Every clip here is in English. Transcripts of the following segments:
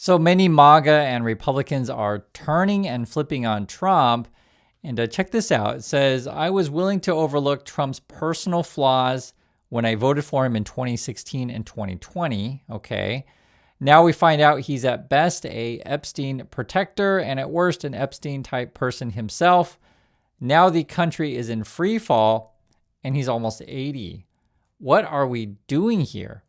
So many MAGA and Republicans are turning and flipping on Trump. And check this out. It says, I was willing to overlook Trump's personal flaws when I voted for him in 2016 and 2020. Okay. Now we find out he's at best a Epstein protector and at worst an Epstein type person himself. Now the country is in free fall and he's almost 80. What are we doing here?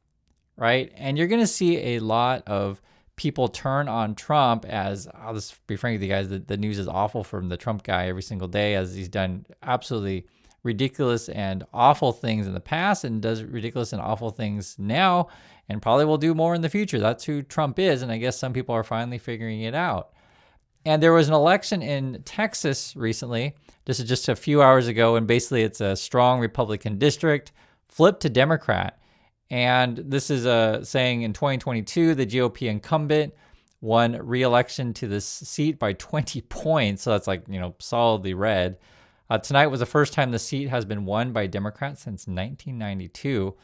Right? And you're going to see a lot of people turn on Trump as, I'll just be frank with you guys, the news is awful from the Trump guy every single day, as he's done absolutely ridiculous and awful things in the past and does ridiculous and awful things now and probably will do more in the future. That's who Trump is. And I guess some people are finally figuring it out. And there was an election in Texas recently. This is just a few hours ago. And basically it's a strong Republican district flipped to Democrat. And this is saying in 2022, the GOP incumbent won re-election to this seat by 20 points. So that's like, solidly red. Tonight was the first time the seat has been won by Democrats since 1992.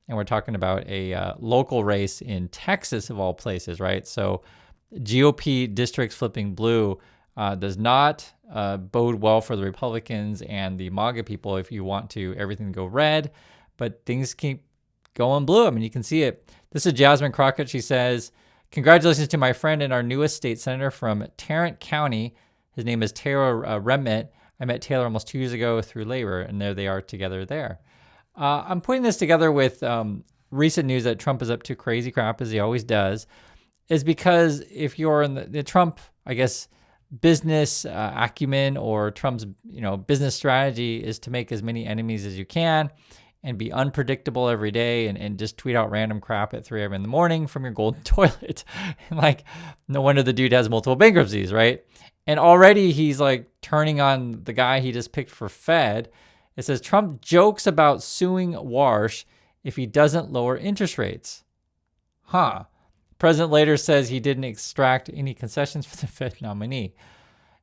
And we're talking about a local race in Texas, of all places, right? So GOP districts flipping blue does not bode well for the Republicans and the MAGA people if you want everything to go red. But things keep going blue. I mean, you can see it. This is Jasmine Crockett. She says, congratulations to my friend and our newest state senator from Tarrant County. His name is Taylor Remnant. I met Taylor almost 2 years ago through labor, and there they are together there. I'm putting this together with recent news that Trump is up to crazy crap, as he always does, is because if you're in the Trump, I guess, business acumen or Trump's, business strategy is to make as many enemies as you can and be unpredictable every day and just tweet out random crap at 3 a.m. in the morning from your golden toilet. Like, no wonder the dude has multiple bankruptcies, right? And already he's like turning on the guy he just picked for Fed. It says Trump jokes about suing Warsh if he doesn't lower interest rates. President later says he didn't extract any concessions for the Fed nominee.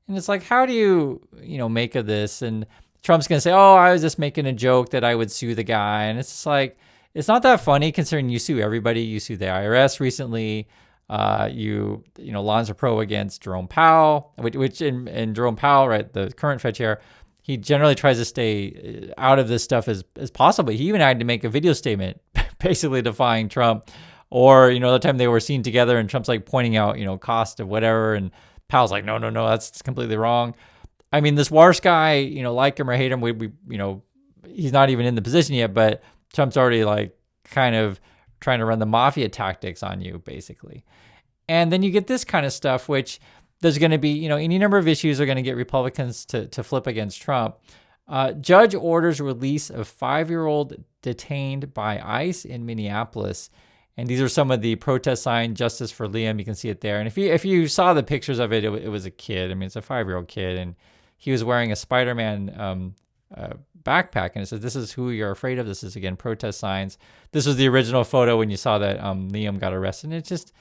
And it's like, how do you, make of this? And Trump's going to say, oh, I was just making a joke that I would sue the guy. And it's just like, it's not that funny considering you sue everybody. You sue the IRS recently. Lonzo Pro against Jerome Powell, which in Jerome Powell, right, the current Fed chair, he generally tries to stay out of this stuff as possible. He even had to make a video statement basically defying Trump. Or, the time they were seen together and Trump's like pointing out, cost of whatever. And Powell's like, no, that's completely wrong. I mean, this Warsh guy, like him or hate him, we he's not even in the position yet, but Trump's already like kind of trying to run the mafia tactics on you, basically. And then you get this kind of stuff, which there's going to be, any number of issues are going to get Republicans to flip against Trump. Judge orders release of 5-year-old detained by ICE in Minneapolis. And these are some of the protest signs, Justice for Liam. You can see it there. And if you saw the pictures of it, it was a kid. I mean, it's a 5-year-old kid. And he was wearing a Spider-Man backpack. And it says, this is who you're afraid of. This is, again, protest signs. This was the original photo when you saw that Liam got arrested. And it's just,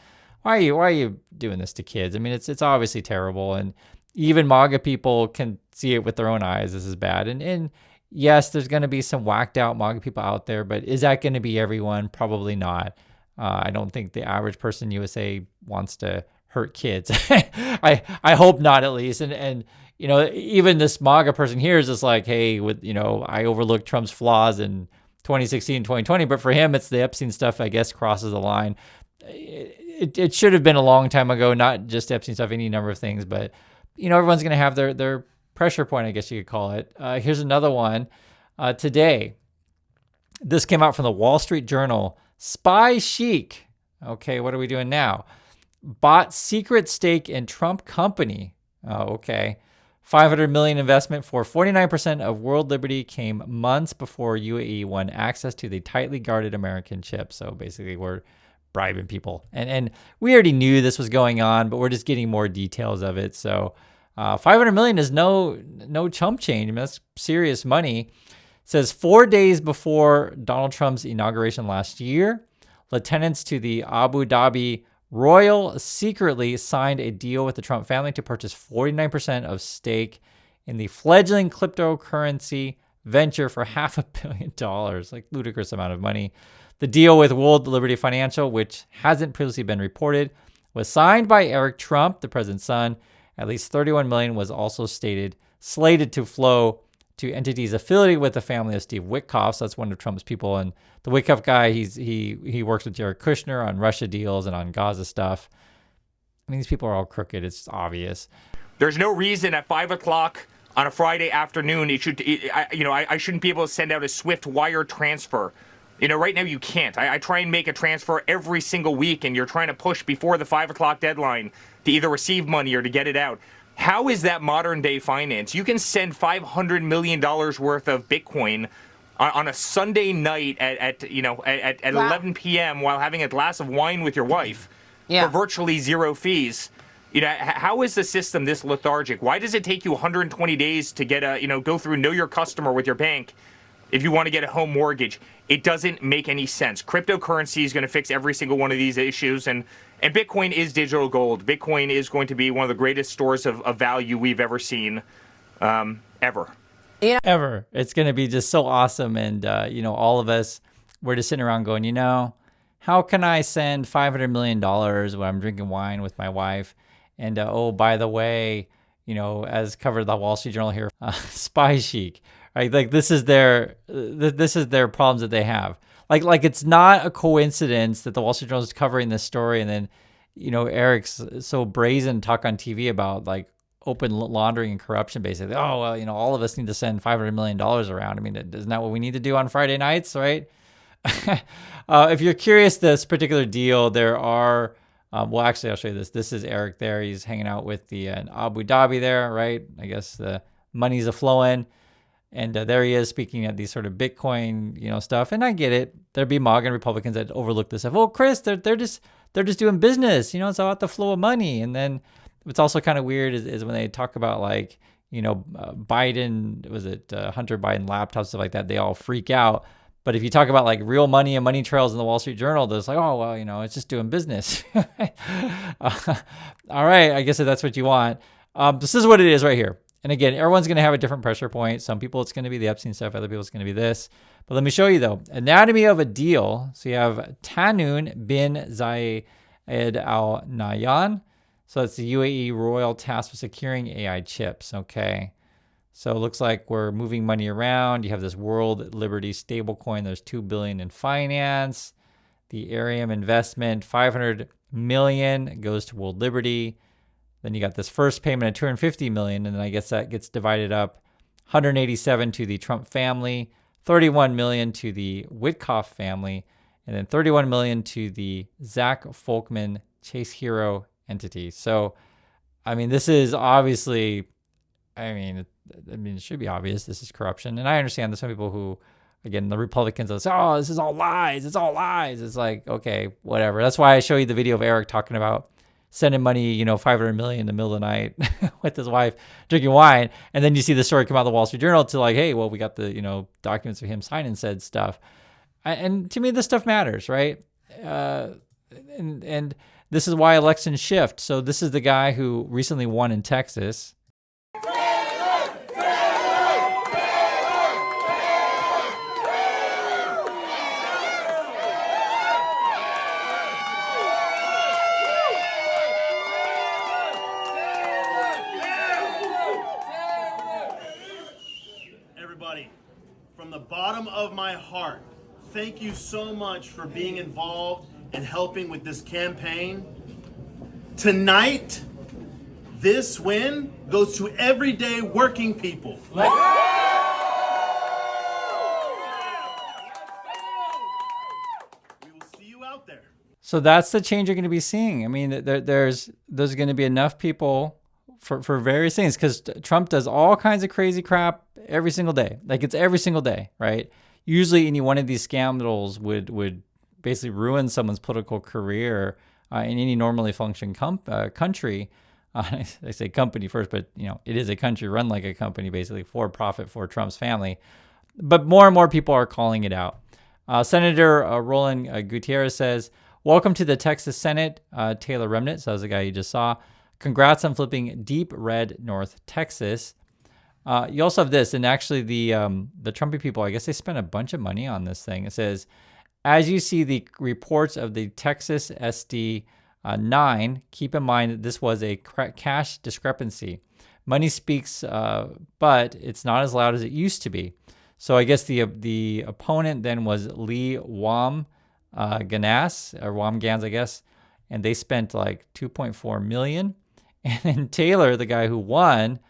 why are you doing this to kids? I mean, it's obviously terrible. And even MAGA people can see it with their own eyes. This is bad. And yes, there's going to be some whacked out MAGA people out there. But is that going to be everyone? Probably not. I don't think the average person in USA wants to hurt kids. I hope not, at least. And even this MAGA person here is just like, hey, I overlooked Trump's flaws in 2016, 2020, but for him, it's the Epstein stuff, I guess, crosses the line. It should have been a long time ago, not just Epstein stuff, any number of things, but everyone's going to have their pressure point, I guess you could call it. Here's another one. Today, this came out from the Wall Street Journal. Spy chic. Okay, what are we doing now? Bought secret stake in Trump company. Oh, okay. $500 million investment for 49% of world liberty came months before UAE won access to the tightly guarded American chip. So basically, we're bribing people. And we already knew this was going on, but we're just getting more details of it. So $500 million is no chump change. I mean, that's serious money. Says 4 days before Donald Trump's inauguration last year, lieutenants to the Abu Dhabi Royal secretly signed a deal with the Trump family to purchase 49% of stake in the fledgling cryptocurrency venture for $500 million, like ludicrous amount of money. The deal with World Liberty Financial, which hasn't previously been reported, was signed by Eric Trump, the president's son. At least $31 million was also slated to flow to entities affiliated with the family of Steve Witkoff. So that's one of Trump's people. And the Witkoff guy, he works with Jared Kushner on Russia deals and on Gaza stuff. I mean, these people are all crooked. It's obvious. There's no reason at 5 o'clock on a Friday afternoon, I shouldn't be able to send out a swift wire transfer. Right now you can't. I try and make a transfer every single week, and you're trying to push before the 5 o'clock deadline to either receive money or to get it out. How is that modern day finance? You can send $500 million worth of Bitcoin on a Sunday night at 11 p.m. while having a glass of wine with your wife for virtually zero fees. How is the system this lethargic? Why does it take you 120 days to get go through Know Your Customer with your bank if you want to get a home mortgage? It doesn't make any sense. Cryptocurrency is going to fix every single one of these issues, and Bitcoin is digital gold. Bitcoin is going to be one of the greatest stores of value we've ever seen, ever. Ever. It's going to be just so awesome, and all of us, we're just sitting around going, how can I send $500 million when I'm drinking wine with my wife? And oh, by the way, as covered the Wall Street Journal here, spy chic, right? Like this is their problems that they have. Like it's not a coincidence that the Wall Street Journal is covering this story, and then Eric's so brazen talk on TV about like open laundering and corruption, basically. Oh well, all of us need to send $500 million around. I mean, isn't that what we need to do on Friday nights, right? If you're curious, this particular deal, there are. Well, actually, I'll show you this. This is Eric there. He's hanging out with the Abu Dhabi there, right? I guess the money's a-flowing. And there he is speaking at these sort of Bitcoin, stuff. And I get it. There'd be MAGA and Republicans that overlook this stuff. Oh, Chris, they're just doing business. It's about the flow of money. And then what's also kind of weird is when they talk about like, Biden, was it Hunter Biden laptops, stuff like that, they all freak out. But if you talk about like real money and money trails in the Wall Street Journal, there's like, oh, well, it's just doing business. All right, I guess if that's what you want. This is what it is right here. And again, everyone's going to have a different pressure point. Some people, it's going to be the Epstein stuff. Other people, it's going to be this. But let me show you, though. Anatomy of a deal. So you have Tanoon bin Zayed Al Nahyan. So it's the UAE royal tasked with securing AI chips. Okay. So it looks like we're moving money around. You have this World Liberty stablecoin. There's $2 billion in finance. The Arium investment, $500 million goes to World Liberty. Then you got this first payment of $250 million, and then I guess that gets divided up. 187 to the Trump family, 31 million to the Witkoff family, and then 31 million to the Zach Folkman Chase Hero entity. So, I mean, this is obviously, it should be obvious. This is corruption. And I understand there's some people who, again, the Republicans will say, oh, this is all lies. It's all lies. It's like, okay, whatever. That's why I show you the video of Eric talking about sending money, $500 million in the middle of the night with his wife drinking wine. And then you see the story come out of the Wall Street Journal to like, hey, well, we got the, documents of him signing said stuff. And to me, this stuff matters, right? And this is why elections shift. So this is the guy who recently won in Texas. From the bottom of my heart, thank you so much for being involved and helping with this campaign. Tonight, this win goes to everyday working people. We will see you out there. So that's the change you're going to be seeing. I mean, there's going to be enough people for various things, because Trump does all kinds of crazy crap every single day. Like, it's every single day, right? Usually any one of these scandals would basically ruin someone's political career in any normally functioning country. I say company first, but it is a country run like a company, basically for profit for Trump's family. But more and more people are calling it out. Senator Roland Gutierrez says, welcome to the Texas Senate, Taylor Remnant. So that was the guy you just saw. Congrats on flipping deep red North Texas. You also have this, and actually the Trumpy people, I guess they spent a bunch of money on this thing. It says, as you see the reports of the Texas SD 9, keep in mind that this was a cash discrepancy. Money speaks, but it's not as loud as it used to be. So I guess the opponent then was Lee Wam Ganas, or Wam-Gans, I guess, and they spent like 2.4 million. And then Taylor, the guy who won,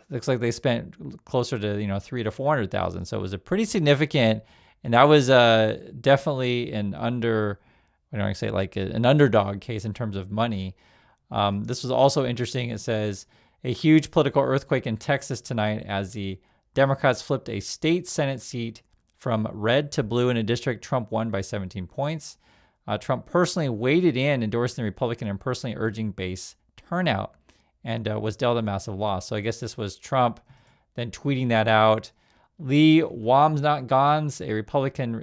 looks like they spent closer to 300 to 400,000. So it was a pretty significant, and that was definitely an underdog case in terms of money. This was also interesting. It says a huge political earthquake in Texas tonight as the Democrats flipped a state Senate seat from red to blue in a district Trump won by 17 points. Trump personally waded in, endorsing the Republican and personally urging base turnout, and was dealt a massive loss. So I guess this was Trump then tweeting that out. Lee Wamsnot-Gans, a Republican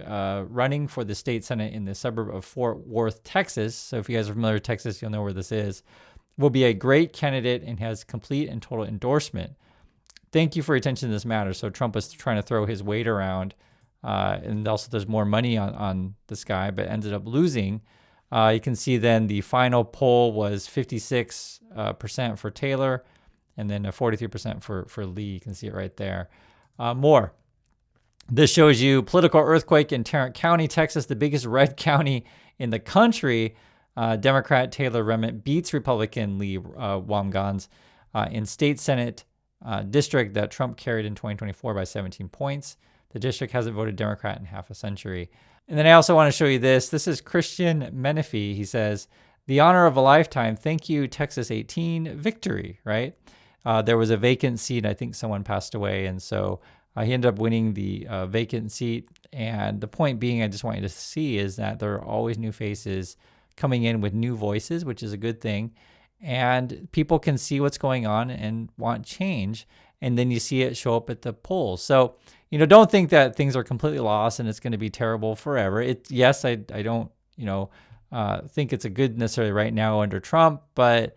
running for the state Senate in the suburb of Fort Worth, Texas. So if you guys are familiar with Texas, you'll know where this is. Will be a great candidate and has complete and total endorsement. Thank you for your attention to this matter. So Trump was trying to throw his weight around, and also there's more money on this guy, but ended up losing. You can see then the final poll was 56% for Taylor, and then 43% for Lee. You can see it right there. More. This shows you political earthquake in Tarrant County, Texas, the biggest red county in the country. Democrat Taylor Remmett beats Republican Lee Wam-Gans in state Senate district that Trump carried in 2024 by 17 points. The district hasn't voted Democrat in half a century. And then I also want to show you this. This is Christian Menefee. He says, the honor of a lifetime. Thank you, Texas 18 victory, right? There was a vacant seat. I think someone passed away. And so he ended up winning the vacant seat. And the point being, I just want you to see is that there are always new faces coming in with new voices, which is a good thing. And people can see what's going on and want change. And then you see it show up at the polls. So, don't think that things are completely lost and it's going to be terrible forever. Yes, I don't, think it's a good necessarily right now under Trump, but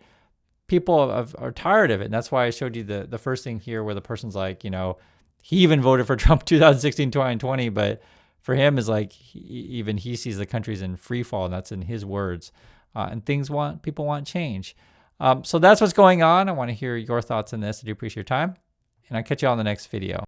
people are tired of it. And that's why I showed you the first thing here where the person's like, he even voted for Trump 2016, 2020, but for him is like, even he sees the country's in free fall, and that's in his words. And people want change. So that's what's going on. I want to hear your thoughts on this. I do appreciate your time, and I'll catch you on the next video.